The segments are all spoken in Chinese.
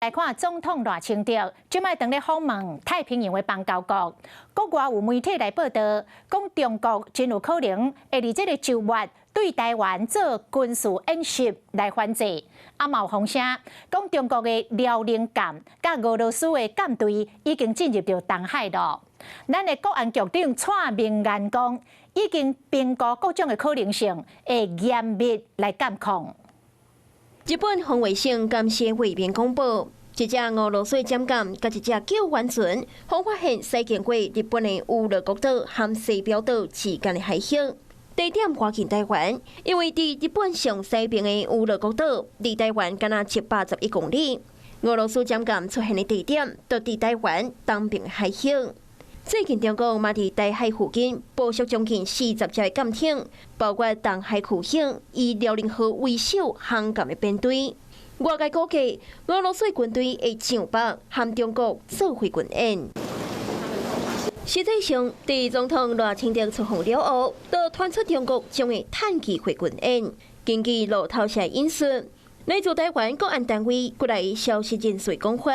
来看总统赖清德，即摆当咧访问太平洋的邦交国，国外有媒体来报道，讲中国真有可能会伫这个9月对台湾做军事演习来反制。也有风声讲中国的辽宁舰甲俄罗斯的舰队已经进入到东海咯。咱的国安局长蔡明言讲，已经评估各种的可能性，会严密来监控。日本防卫省监视会面公布，一只俄罗斯舰舰甲一只救援船，方发现驶经过日本的乌勒国岛和西表岛之间的海峡。地点靠近台湾，因为伫日本上西边的乌勒国岛，离台湾敢若781公里。俄罗斯舰舰出现的地点，就伫台湾东边海峡。最近中国嘛伫台海附近部署将近40只舰艇，包括东海区型以辽宁号为首航舰的编队。外界估计，俄罗斯军队会上北和中国做回军演。实际上，伫总统赖清德出访了后，就传出中国将会趁机回军演。根据路透社引述，来自台湾国安单位过来消息人士讲法，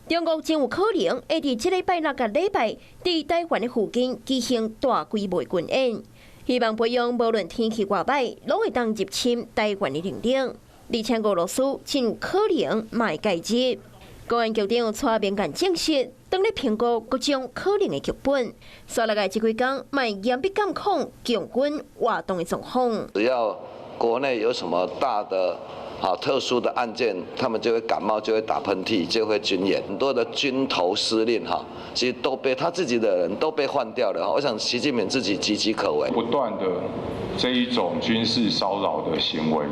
中国真有可能会伫这礼拜6个礼拜，伫台湾的附近举行大规模军演，希望培养无论天气外歹，拢会当入侵台湾的能力。而且俄罗斯真有可能卖介入。国安局长蔡明言证实，当咧评估各种可能的剧本，所落来这几天卖严密监控强军活动的状况。只要国内有什么大的特殊的案件，他们就会感冒，就会打喷嚏，就会军演。很多的军头司令其实都被他自己的人都被换掉了。我想习近平自己岌岌可危。不断的这一种军事骚扰的行为，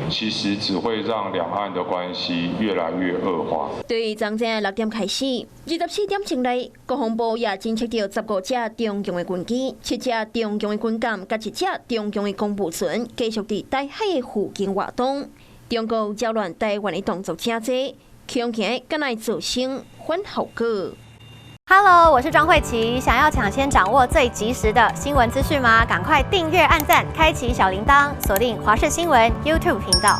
其实只会让两岸的关系越来越恶化。对于昨天6点开始，24点钟内，国防部也侦测到15只中共的军机、7只中共的军舰，甲1只中共的公务船，继续伫台海的附近活动。中国扰乱台湾的动作真多，恐惊敢来造成反后果。Hello， 我是庄慧琪。想要抢先掌握最及时的新闻资讯吗？赶快订阅、按赞、开启小铃铛，锁定华视新闻 YouTube 频道。